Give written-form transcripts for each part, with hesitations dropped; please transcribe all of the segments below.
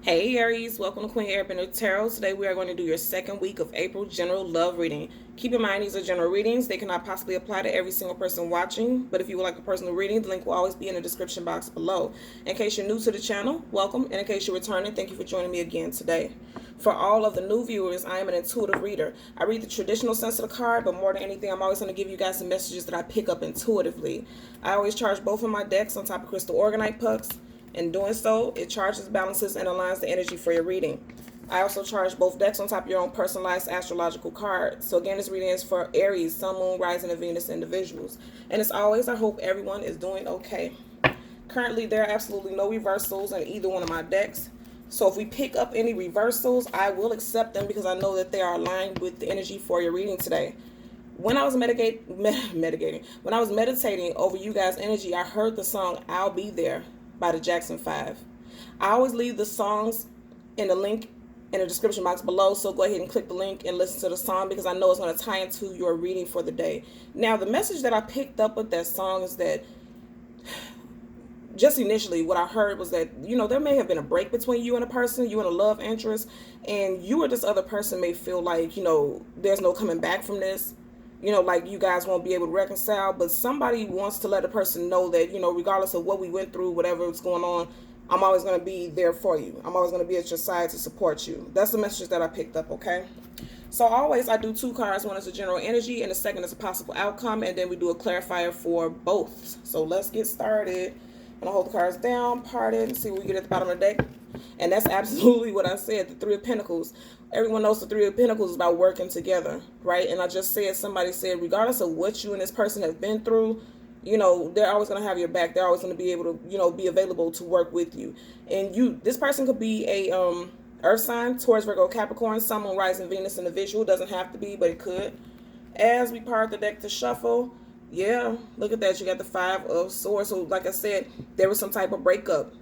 Hey Aries, welcome to Queen Airbender Tarot. Today we are going to do your second week of April general love reading. Keep in mind these are general readings. They cannot possibly apply to every single person watching, but if you would like a personal reading, the link will always be in the description box below. In case you're new to the channel, welcome, and in case you're returning, thank you for joining me again today. For all of the new viewers, I am an intuitive reader. I read the traditional sense of the card, but more than anything, I'm always going to give you guys some messages that I pick up intuitively. I always charge both of my decks on top of crystal organite pucks. In doing so, it charges, balances, and aligns the energy for your reading. I also charge both decks on top of your own personalized astrological card. So again, this reading is for Aries, Sun, Moon, Rising, and Venus individuals. And as always, I hope everyone is doing okay. Currently, there are absolutely no reversals in either one of my decks. So if we pick up any reversals, I will accept them because I know that they are aligned with the energy for your reading today. When I was meditating over you guys' energy, I heard the song I'll Be There by the Jackson 5. I always leave the songs in the link in the description box below, so go ahead and click the link and listen to the song because I know it's going to tie into your reading for the day. Now, the message that I picked up with that song is that just initially what I heard was that, there may have been a break between you and a person, you and a love interest, and you or this other person may feel like, there's no coming back from this. Like you guys won't be able to reconcile, but somebody wants to let a person know that, regardless of what we went through, whatever is going on, I'm always going to be there for you. I'm always going to be at your side to support you. That's the message that I picked up, okay? So always I do two cards. One is a general energy and the second is a possible outcome, and then we do a clarifier for both. So let's get started. I'm going to hold the cards down, part it, and see what we get at the bottom of the deck. And that's absolutely what I said, the Three of Pentacles. Everyone knows the Three of Pentacles is about working together, right? And I just said, somebody said, regardless of what you and this person have been through, they're always going to have your back. They're always going to be able to, be available to work with you. And this person could be a Earth sign, Taurus, Virgo, Capricorn, Sun, Moon, Rising, Venus individual. Doesn't have to be, but it could. As we part the deck to shuffle, yeah, look at that. You got the Five of Swords. So like I said, there was some type of breakup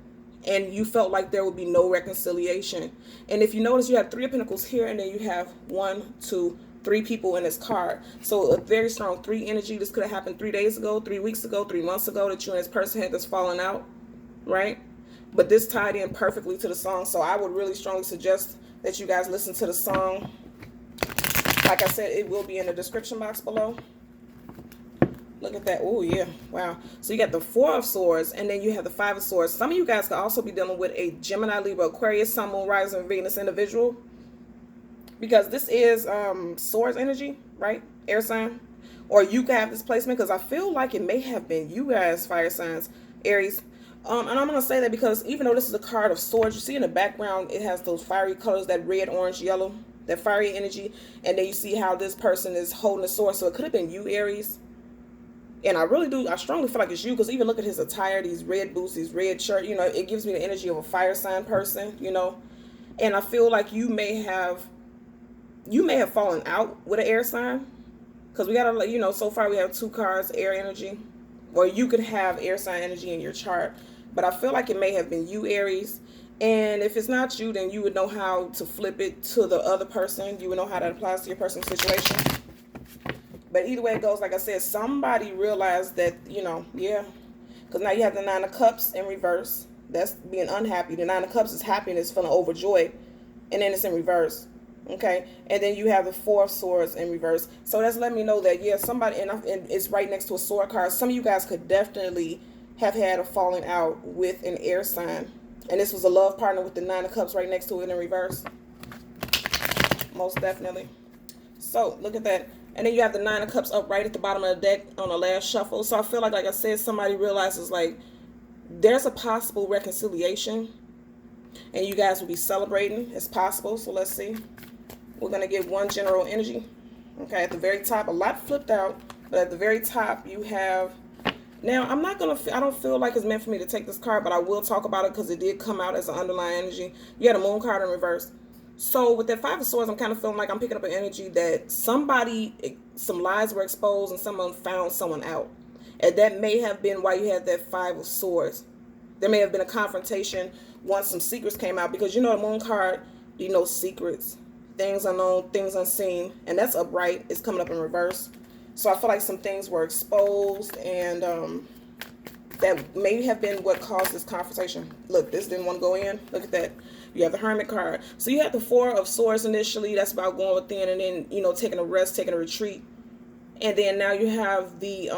and you felt like there would be no reconciliation. And if you notice, you have Three of Pentacles here, and then you have 1, 2, 3 people in this card. So a very strong 3 energy. This could have happened 3 days ago, 3 weeks ago, 3 months ago, that you and this person had this falling out, right? But this tied in perfectly to the song. So I would really strongly suggest that you guys listen to the song. Like I said, it will be in the description box below. Look at that. Oh, yeah. Wow. So you got the Four of Swords, and then you have the Five of Swords. Some of you guys could also be dealing with a Gemini, Libra, Aquarius, Sun, Moon, Rising, Venus individual. Because this is Swords energy, right? Air sign. Or you could have this placement, because I feel like it may have been you guys, fire signs, Aries. And I'm going to say that because even though this is a card of swords, you see in the background, it has those fiery colors, that red, orange, yellow, that fiery energy. And then you see how this person is holding a sword. So it could have been you, Aries. And I strongly feel like it's you, because even look at his attire, these red boots, these red shirt, it gives me the energy of a fire sign person, And I feel like you may have fallen out with an air sign, because we got to, so far we have 2 cards, air energy, or you could have air sign energy in your chart. But I feel like it may have been you, Aries. And if it's not you, then you would know how to flip it to the other person. You would know how that applies to your personal situation. But either way it goes, like I said, somebody realized that, yeah. Because now you have the Nine of Cups in reverse. That's being unhappy. The Nine of Cups is happiness, feeling overjoyed. And then it's in reverse. Okay? And then you have the Four of Swords in reverse. So that's letting me know that, yeah, somebody, and it's right next to a sword card. Some of you guys could definitely have had a falling out with an air sign. And this was a love partner with the Nine of Cups right next to it in reverse. Most definitely. So, look at that. And then you have the Nine of Cups up right at the bottom of the deck on the last shuffle. So I feel like I said, somebody realizes, like, there's a possible reconciliation. And you guys will be celebrating. It's possible. So let's see. We're going to get one general energy. Okay, at the very top, a lot flipped out. But at the very top, you have... Now, I don't feel like it's meant for me to take this card, but I will talk about it because it did come out as an underlying energy. You had a Moon card in reverse. So with that Five of Swords, I'm kind of feeling like I'm picking up an energy that some lies were exposed and someone found someone out. And that may have been why you had that Five of Swords. There may have been a confrontation once some secrets came out, because the Moon card, secrets, things unknown, things unseen, and that's upright. It's coming up in reverse. So I feel like some things were exposed, and that may have been what caused this confrontation. Look, this didn't want to go in. Look at that. You have the Hermit card. So you had the Four of Swords initially. That's about going within and then, you know, taking a rest, taking a retreat. And then now you have the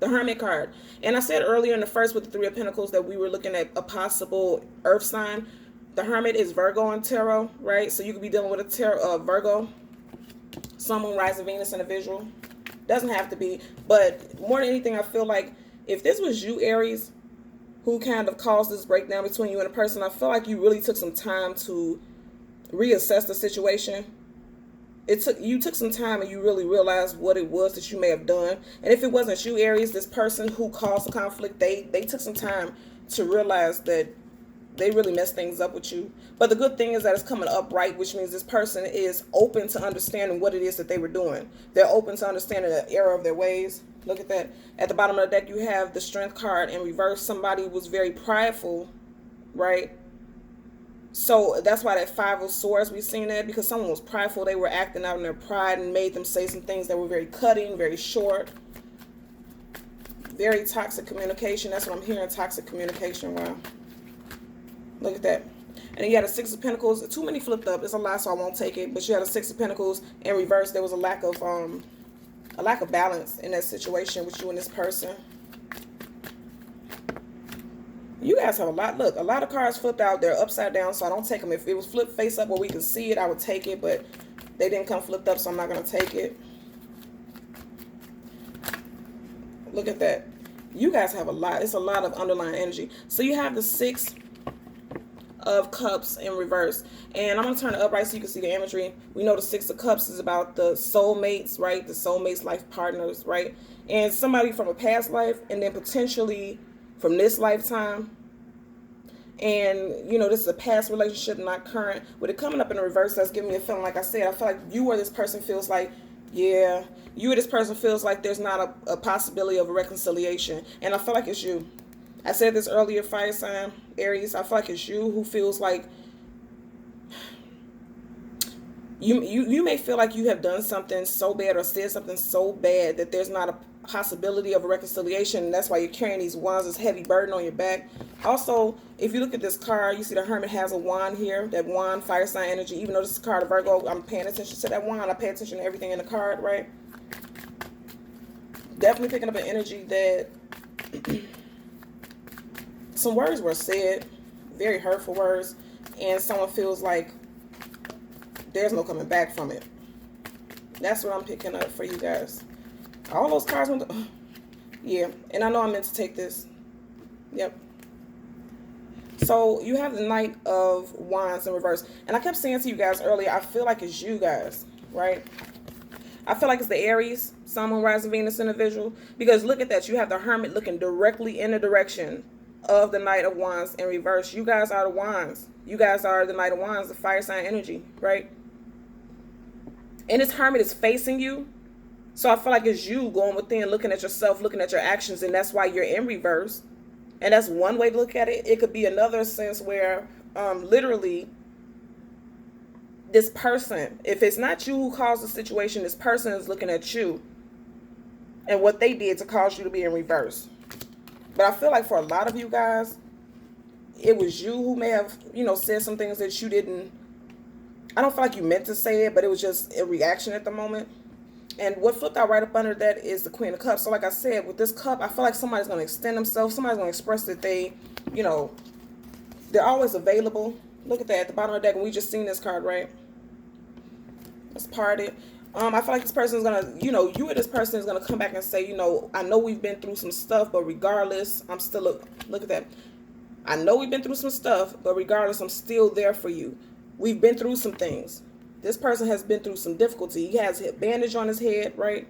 Hermit card. And I said earlier in the first with the Three of Pentacles that we were looking at a possible earth sign. The Hermit is Virgo on tarot, right? So you could be dealing with a tarot, Virgo, Sun, Moon, Rising, Venus individual. Doesn't have to be, but more than anything, I feel like if this was you, Aries, who kind of caused this breakdown between you and a person, I feel like you really took some time to reassess the situation. You took some time and you really realized what it was that you may have done. And if it wasn't you, Aries, this person who caused the conflict, they took some time to realize that they really messed things up with you. But the good thing is that it's coming upright, which means this person is open to understanding what it is that they were doing. They're open to understanding the error of their ways. Look at that. At the bottom of the deck, you have the Strength card in reverse. Somebody was very prideful, right? So that's why that Five of Swords, we've seen that, because someone was prideful. They were acting out in their pride and made them say some things that were very cutting, very short. Very toxic communication. That's what I'm hearing, toxic communication. Wow. Look at that. And then you had a Six of Pentacles. Too many flipped up. It's a lot, so I won't take it. But you had a Six of Pentacles in reverse. There was a lack of balance in that situation with you and this person. You guys have a lot. Look, a lot of cards flipped out. They're upside down, so I don't take them. If it was flipped face up where we can see it, I would take it. But they didn't come flipped up, so I'm not going to take it. Look at that. You guys have a lot. It's a lot of underlying energy. So you have the Six of Cups in reverse, and I'm going to turn it upright so you can see the imagery. We know the Six of Cups is about the soulmates, right? The soulmates, life partners, right? And somebody from a past life, and then potentially from this lifetime. And you know, this is a past relationship, not current. With it coming up in the reverse, that's giving me a feeling, like I said, I feel like you or this person feels like, yeah, you or this person feels like there's not a possibility of a reconciliation. And I feel like it's you. I said this earlier, fire sign, Aries. I feel like it's you who feels like you may feel like you have done something so bad or said something so bad that there's not a possibility of a reconciliation. And that's why you're carrying these wands, this heavy burden on your back. Also, if you look at this card, you see the Hermit has a wand here. That wand, fire sign energy. Even though this is a card of Virgo, I'm paying attention to that wand. I pay attention to everything in the card, right? Definitely picking up an energy that some words were said, very hurtful words, and someone feels like there's no coming back from it. That's what I'm picking up for you guys. All those cards went to, yeah, and I know I meant to take this. Yep. So you have the Knight of Wands in reverse. And I kept saying to you guys earlier, I feel like it's you guys, right? I feel like it's the Aries, Sun, Moon, Rising, Venus individual. Because look at that. You have the Hermit looking directly in the direction of the Knight of Wands in reverse. You guys are the Wands. You guys are the Knight of Wands, the fire sign energy, right? And this Hermit is facing you. So I feel like it's you going within, looking at yourself, looking at your actions, and that's why you're in reverse. And that's one way to look at it. It could be another sense where literally this person, if it's not you who caused the situation, this person is looking at you and what they did to cause you to be in reverse. But I feel like for a lot of you guys, it was you who may have, you know, said some things that you didn't, I don't feel like you meant to say it, but it was just a reaction at the moment. And what flipped out right up under that is the Queen of Cups. So like I said, with this cup, I feel like somebody's going to extend themselves. Somebody's going to express that they, you know, they're always available. Look at that at the bottom of the deck. And we just seen this card, right? Let's part it. I feel like this person is going to, you know, you or this person is going to come back and say, you know, I know we've been through some stuff, but regardless, I'm still, look at that. I know we've been through some stuff, but regardless, I'm still there for you. We've been through some things. This person has been through some difficulty. He has a bandage on his head, right?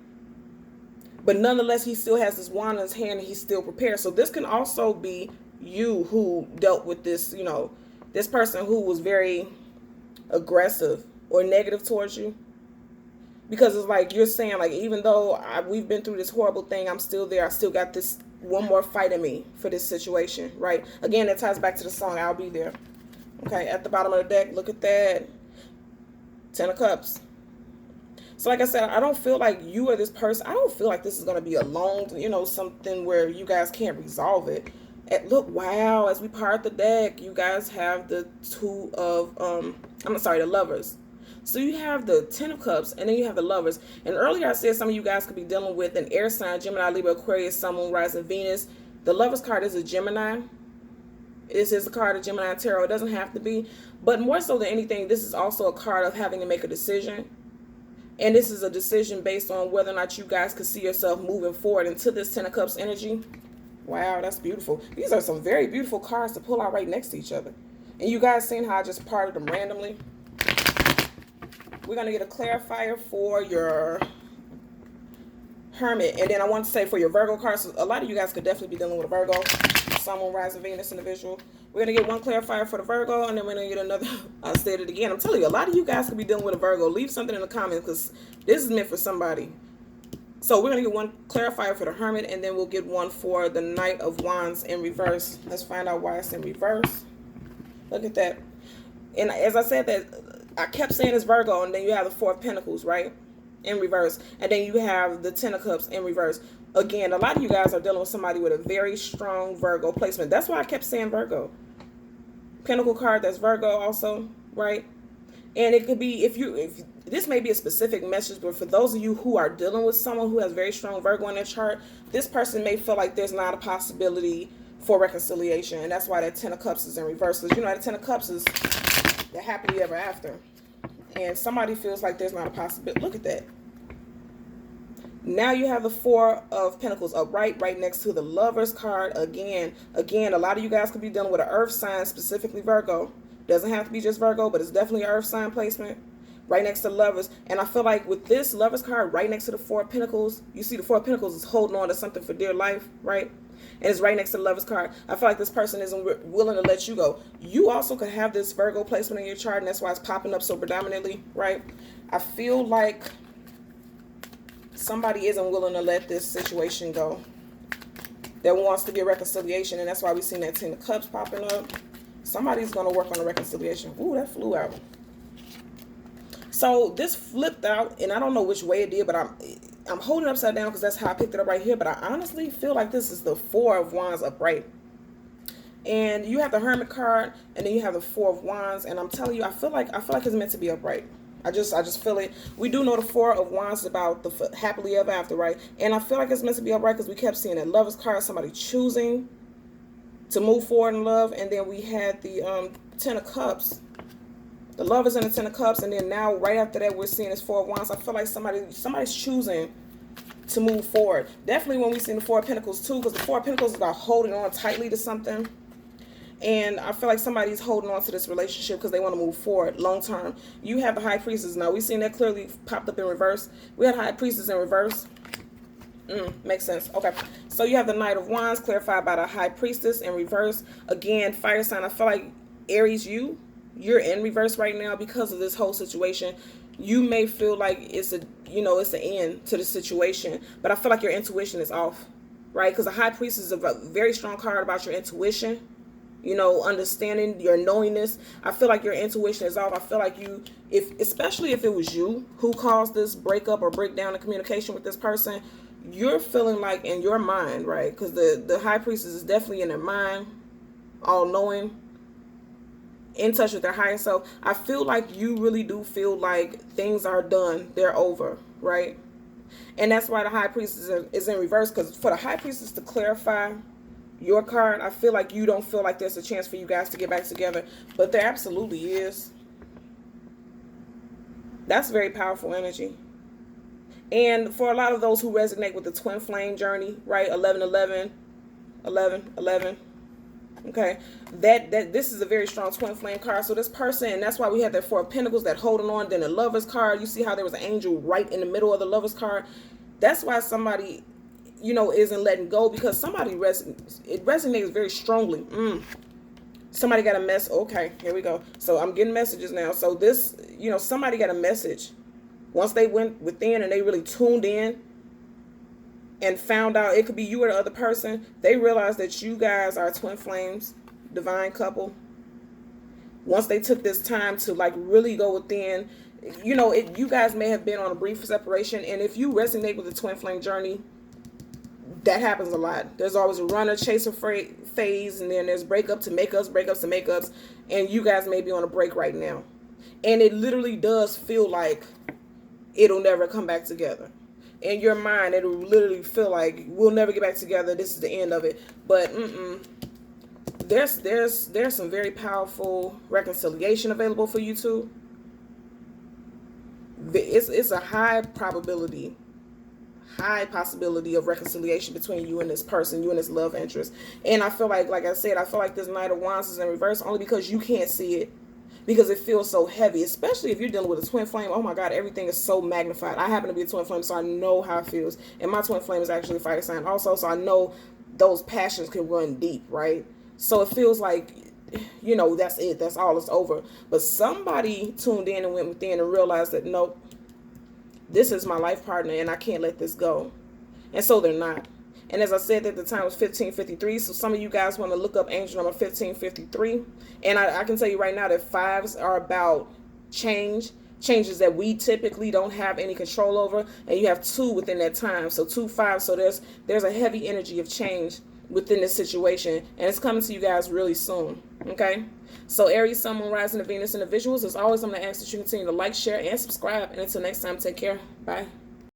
But nonetheless, he still has this wand in his hand and he's still prepared. So this can also be you who dealt with this, you know, this person who was very aggressive or negative towards you. Because it's like you're saying, like, even though we've been through this horrible thing, I'm still there. I still got this one more fight in me for this situation, right? Again, that ties back to the song, I'll Be There. Okay, at the bottom of the deck, look at that. 10 of Cups. So like I said, I don't feel like you or this person, I don't feel like this is going to be a long, something where you guys can't resolve it. And look, wow, as we part the deck, you guys have the two of, I'm sorry, the lovers. So you have the Ten of Cups, and then you have the lovers. And earlier I said some of you guys could be dealing with an air sign, Gemini, Libra, Aquarius, Sun, Moon, Rising, Venus. The lovers card is a Gemini. This is a card of Gemini Tarot. It doesn't have to be. But more so than anything, this is also a card of having to make a decision. And this is a decision based on whether or not you guys could see yourself moving forward into this Ten of Cups energy. Wow, that's beautiful. These are some very beautiful cards to pull out right next to each other. And you guys seen how I just parted them randomly? We're going to get a clarifier for your Hermit. And then I want to say for your Virgo cards, a lot of you guys could definitely be dealing with a Virgo. Sun, Moon, Rising, Venus individual. We're going to get one clarifier for the Virgo, and then we're going to get another. I said it again. I'm telling you, a lot of you guys could be dealing with a Virgo. Leave something in the comments because this is meant for somebody. So we're going to get one clarifier for the Hermit, and then we'll get one for the Knight of Wands in reverse. Let's find out why it's in reverse. Look at that. And as I said, that I kept saying it's Virgo, and then you have the Four of Pentacles, right? In reverse. And then you have the Ten of Cups in reverse. Again, a lot of you guys are dealing with somebody with a very strong Virgo placement. That's why I kept saying Virgo. Pentacle card, that's Virgo also, right? And it could be, if this may be a specific message, but for those of you who are dealing with someone who has very strong Virgo in their chart, this person may feel like there's not a possibility for reconciliation. And that's why that Ten of Cups is in reverse. Because you know that Ten of Cups is the happily ever after. And somebody feels like there's not a possibility. Look at that. Now you have the Four of Pentacles upright right next to the Lovers card. Again, a lot of you guys could be dealing with an earth sign, specifically Virgo. Doesn't have to be just Virgo, but it's definitely an earth sign placement right next to Lovers. And I feel like with this Lovers card right next to the Four of Pentacles, you see the Four of Pentacles is holding on to something for dear life, right? And it's right next to the Lovers card. I feel like this person isn't willing to let you go. You also could have this Virgo placement in your chart, and that's why it's popping up so predominantly, right? I feel like somebody isn't willing to let this situation go. That wants to get reconciliation, and that's why we've seen that Ten of Cups popping up. Somebody's going to work on a reconciliation. Ooh, that flew out. So this flipped out, and I don't know which way it did, but I'm holding it upside down because that's how I picked it up right here. But I honestly feel like this is the Four of Wands upright. And you have the Hermit card, and then you have the Four of Wands. And I'm telling you, I feel like it's meant to be upright. I just feel it. We do know the Four of Wands is about the happily ever after, right? And I feel like it's meant to be upright because we kept seeing that Lovers card, somebody choosing to move forward in love. And then we had the Ten of Cups, the Lovers and the Ten of Cups. And then now right after that, we're seeing this Four of Wands. I feel like somebody's choosing to move forward. Definitely when we see the Four of Pentacles too, because the Four of Pentacles is about holding on tightly to something. And I feel like somebody's holding on to this relationship because they want to move forward long term. You have the High Priestess. Now, we've seen that clearly popped up in reverse. We had High Priestess in reverse. Makes sense. Okay. So you have the Knight of Wands clarified by the High Priestess in reverse. Again, fire sign. I feel like Aries, you're in reverse right now because of this whole situation. You may feel like it's an end to the situation, but I feel like your intuition is off, right? Because the High Priestess is a very strong card about your intuition. Understanding your knowingness. I feel like your intuition is off. I feel like especially if it was you who caused this breakup or breakdown in communication with this person, you're feeling like in your mind, right? Because the High Priestess is definitely in their mind, all knowing, in touch with their higher self. I feel like you really do feel like things are done. They're over, right? And that's why the High Priestess is in reverse, because for the High Priestess to clarify your card, I feel like you don't feel like there's a chance for you guys to get back together, but there absolutely is. That's very powerful energy. And for a lot of those who resonate with the twin flame journey, right? 11-11, 11-11. Okay, this is a very strong twin flame card. So this person, and that's why we have that Four of Pentacles, that holding on. Then the Lovers card, you see how there was an angel right in the middle of the Lovers card. That's why somebody isn't letting go, because somebody resonates very strongly. Somebody got a mess. Okay, here we go. So I'm getting messages now. So this, somebody got a message. Once they went within and they really tuned in and found out, it could be you or the other person, they realized that you guys are twin flames, divine couple. Once they took this time to really go within, you know, you guys may have been on a brief separation, and if you resonate with the twin flame journey, that happens a lot. There's always a runner chaser phase, and then there's breakup to makeups, breakups to makeups, and you guys may be on a break right now. And it literally does feel like it'll never come back together. In your mind, it'll literally feel like we'll never get back together. This is the end of it. But there's some very powerful reconciliation available for you two. It's a high possibility of reconciliation between you and this person, you and this love interest. And I feel like I said, I feel like this Knight of Wands is in reverse only because you can't see it, because it feels so heavy, especially if you're dealing with a twin flame. Oh my God, everything is so magnified. I happen to be a twin flame, so I know how it feels. And my twin flame is actually a fire sign also, so I know those passions can run deep, right? So it feels like, you know, that's it. That's all. It's over. But somebody tuned in and went within and realized that, nope, this is my life partner and I can't let this go. And so they're not. And as I said, at the time it was 1553. So some of you guys want to look up angel number 1553. And I can tell you right now that fives are about changes that we typically don't have any control over. And you have two within that time. So 2 5. So there's a heavy energy of change within this situation. And it's coming to you guys really soon. Okay? So Aries, Sun, Moon, Rising, and Venus individuals, as always, I'm going to ask that you continue to like, share, and subscribe. And until next time, take care. Bye.